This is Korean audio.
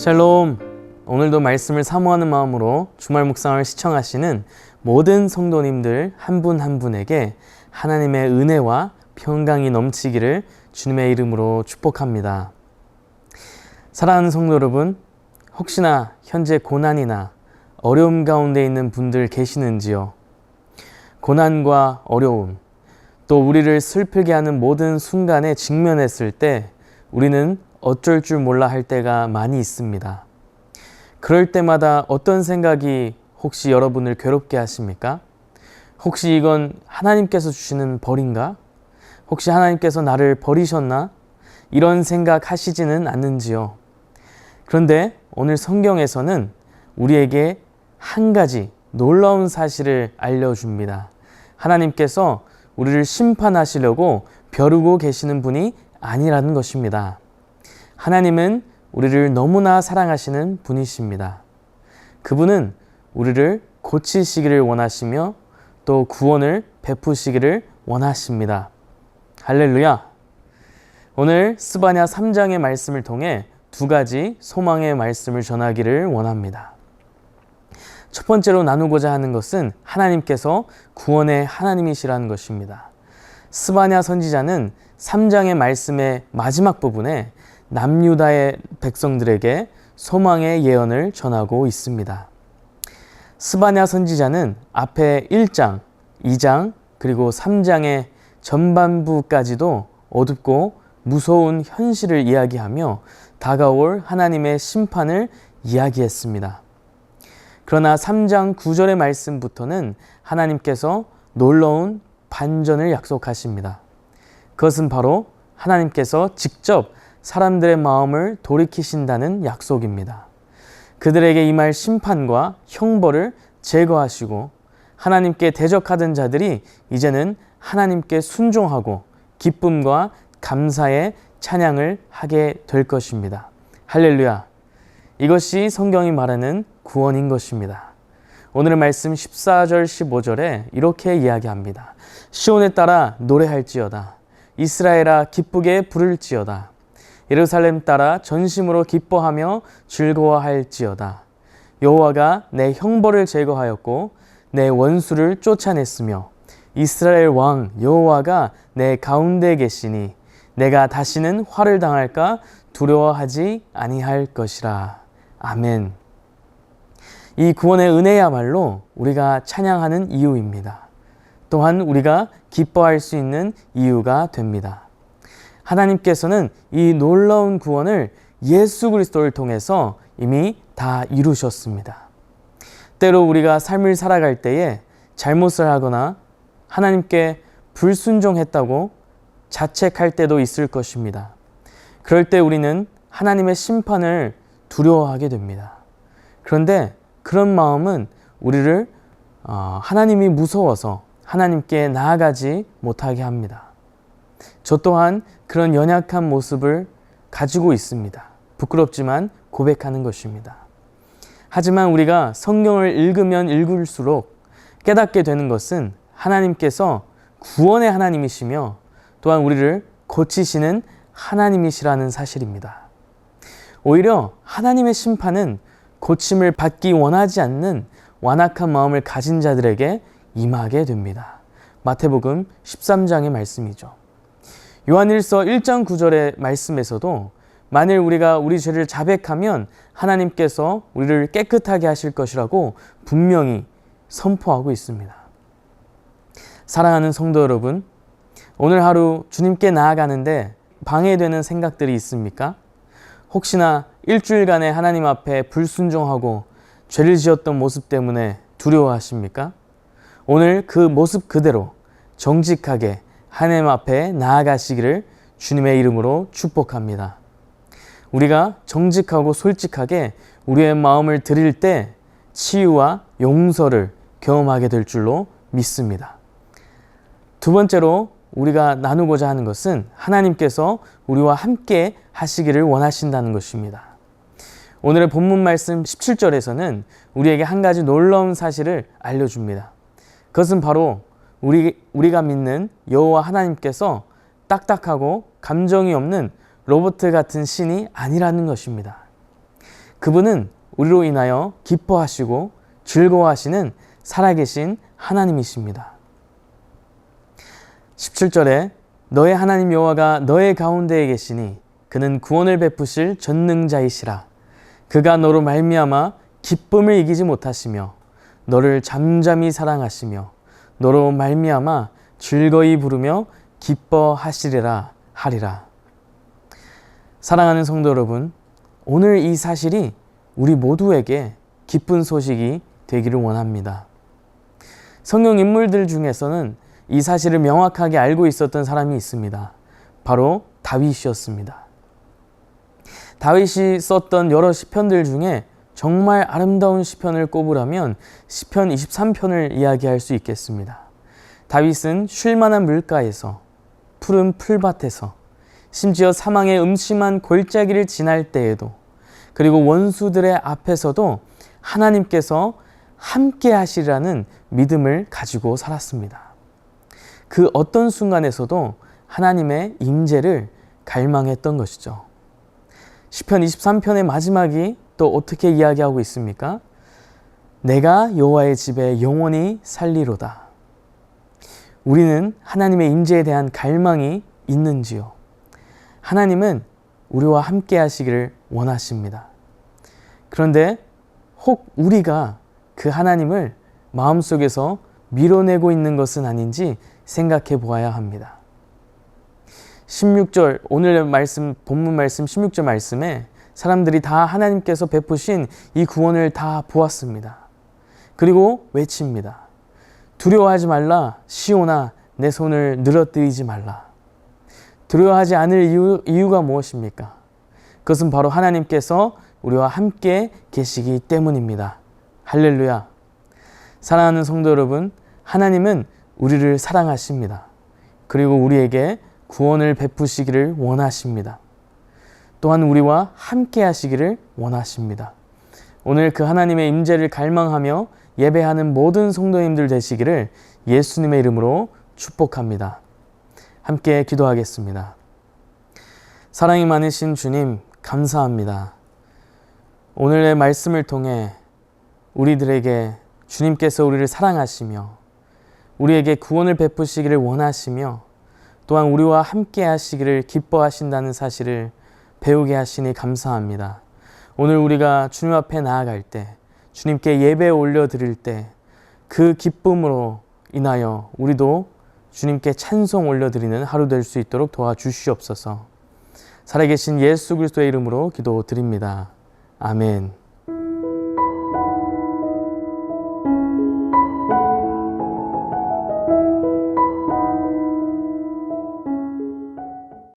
샬롬! 오늘도 말씀을 사모하는 마음으로 주말 묵상을 시청하시는 모든 성도님들 한 분 한 분에게 하나님의 은혜와 평강이 넘치기를 주님의 이름으로 축복합니다. 사랑하는 성도 여러분, 혹시나 현재 고난이나 어려움 가운데 있는 분들 계시는지요? 고난과 어려움, 또 우리를 슬프게 하는 모든 순간에 직면했을 때 우리는 어쩔 줄 몰라 할 때가 많이 있습니다. 그럴 때마다 어떤 생각이 혹시 여러분을 괴롭게 하십니까? 혹시 이건 하나님께서 주시는 벌인가? 혹시 하나님께서 나를 버리셨나? 이런 생각 하시지는 않는지요? 그런데 오늘 성경에서는 우리에게 한 가지 놀라운 사실을 알려줍니다. 하나님께서 우리를 심판하시려고 벼르고 계시는 분이 아니라는 것입니다. 하나님은 우리를 너무나 사랑하시는 분이십니다. 그분은 우리를 고치시기를 원하시며 또 구원을 베푸시기를 원하십니다. 할렐루야! 오늘 스바냐 3장의 말씀을 통해 두 가지 소망의 말씀을 전하기를 원합니다. 첫 번째로 나누고자 하는 것은 하나님께서 구원의 하나님이시라는 것입니다. 스바냐 선지자는 3장의 말씀의 마지막 부분에 남유다의 백성들에게 소망의 예언을 전하고 있습니다. 스바냐 선지자는 앞에 1장, 2장, 그리고 3장의 전반부까지도 어둡고 무서운 현실을 이야기하며 다가올 하나님의 심판을 이야기했습니다. 그러나 3장 9절의 말씀부터는 하나님께서 놀라운 반전을 약속하십니다. 그것은 바로 하나님께서 직접 사람들의 마음을 돌이키신다는 약속입니다. 그들에게 임할 심판과 형벌을 제거하시고 하나님께 대적하던 자들이 이제는 하나님께 순종하고 기쁨과 감사의 찬양을 하게 될 것입니다. 할렐루야! 이것이 성경이 말하는 구원인 것입니다. 오늘의 말씀 14절 15절에 이렇게 이야기합니다. 시온에 따라 노래할지어다. 이스라엘아 기쁘게 부를지어다. 예루살렘 따라 전심으로 기뻐하며 즐거워할지어다. 여호와가 내 형벌을 제거하였고 내 원수를 쫓아냈으며 이스라엘 왕 여호와가 내 가운데 계시니 내가 다시는 화를 당할까 두려워하지 아니할 것이라. 아멘. 이 구원의 은혜야말로 우리가 찬양하는 이유입니다. 또한 우리가 기뻐할 수 있는 이유가 됩니다. 하나님께서는 이 놀라운 구원을 예수 그리스도를 통해서 이미 다 이루셨습니다. 때로 우리가 삶을 살아갈 때에 잘못을 하거나 하나님께 불순종했다고 자책할 때도 있을 것입니다. 그럴 때 우리는 하나님의 심판을 두려워하게 됩니다. 그런데 그런 마음은 우리를 하나님이 무서워서 하나님께 나아가지 못하게 합니다. 저 또한 그런 연약한 모습을 가지고 있습니다. 부끄럽지만 고백하는 것입니다. 하지만 우리가 성경을 읽으면 읽을수록 깨닫게 되는 것은 하나님께서 구원의 하나님이시며 또한 우리를 고치시는 하나님이시라는 사실입니다. 오히려 하나님의 심판은 고침을 받기 원하지 않는 완악한 마음을 가진 자들에게 임하게 됩니다. 마태복음 13장의 말씀이죠. 요한일서 1장 9절의 말씀에서도 만일 우리가 우리 죄를 자백하면 하나님께서 우리를 깨끗하게 하실 것이라고 분명히 선포하고 있습니다. 사랑하는 성도 여러분, 오늘 하루 주님께 나아가는데 방해되는 생각들이 있습니까? 혹시나 일주일간의 하나님 앞에 불순종하고 죄를 지었던 모습 때문에 두려워하십니까? 오늘 그 모습 그대로 정직하게 하나님 앞에 나아가시기를 주님의 이름으로 축복합니다. 우리가 정직하고 솔직하게 우리의 마음을 드릴 때 치유와 용서를 경험하게 될 줄로 믿습니다. 두 번째로 우리가 나누고자 하는 것은 하나님께서 우리와 함께 하시기를 원하신다는 것입니다. 오늘의 본문 말씀 17절에서는 우리에게 한 가지 놀라운 사실을 알려줍니다. 그것은 바로 우리가 믿는 여호와 하나님께서 딱딱하고 감정이 없는 로봇 같은 신이 아니라는 것입니다. 그분은 우리로 인하여 기뻐하시고 즐거워하시는 살아계신 하나님이십니다. 17절에 너의 하나님 여호와가 너의 가운데에 계시니 그는 구원을 베푸실 전능자이시라. 그가 너로 말미암아 기쁨을 이기지 못하시며 너를 잠잠히 사랑하시며 너로 말미암아 즐거이 부르며 기뻐하시리라 하리라. 사랑하는 성도 여러분, 오늘 이 사실이 우리 모두에게 기쁜 소식이 되기를 원합니다. 성경 인물들 중에서는 이 사실을 명확하게 알고 있었던 사람이 있습니다. 바로 다윗이었습니다. 다윗이 썼던 여러 시편들 중에 정말 아름다운 시편을 꼽으라면 시편 23편을 이야기할 수 있겠습니다. 다윗은 쉴만한 물가에서, 푸른 풀밭에서, 심지어 사망의 음침한 골짜기를 지날 때에도, 그리고 원수들의 앞에서도 하나님께서 함께 하시라는 믿음을 가지고 살았습니다. 그 어떤 순간에서도 하나님의 임재를 갈망했던 것이죠. 시편 23편의 마지막이 또 어떻게 이야기하고 있습니까? 내가 여호와의 집에 영원히 살리로다. 우리는 하나님의 임재에 대한 갈망이 있는지요? 하나님은 우리와 함께 하시기를 원하십니다. 그런데 혹 우리가 그 하나님을 마음속에서 밀어내고 있는 것은 아닌지 생각해 보아야 합니다. 16절, 오늘 말씀, 본문 말씀 16절 말씀에 사람들이 다 하나님께서 베푸신 이 구원을 다 보았습니다. 그리고 외칩니다. 두려워하지 말라. 시온아, 내 손을 늘어뜨리지 말라. 두려워하지 않을 이유가 무엇입니까? 그것은 바로 하나님께서 우리와 함께 계시기 때문입니다. 할렐루야. 사랑하는 성도 여러분, 하나님은 우리를 사랑하십니다. 그리고 우리에게 구원을 베푸시기를 원하십니다. 또한 우리와 함께 하시기를 원하십니다. 오늘 그 하나님의 임재를 갈망하며 예배하는 모든 성도님들 되시기를 예수님의 이름으로 축복합니다. 함께 기도하겠습니다. 사랑이 많으신 주님, 감사합니다. 오늘의 말씀을 통해 우리들에게 주님께서 우리를 사랑하시며 우리에게 구원을 베푸시기를 원하시며 또한 우리와 함께 하시기를 기뻐하신다는 사실을 배우게 하시니 감사합니다. 오늘 우리가 주님 앞에 나아갈 때, 주님께 예배 올려드릴 때 그 기쁨으로 인하여 우리도 주님께 찬송 올려드리는 하루 될 수 있도록 도와주시옵소서. 살아계신 예수 그리스도의 이름으로 기도드립니다. 아멘.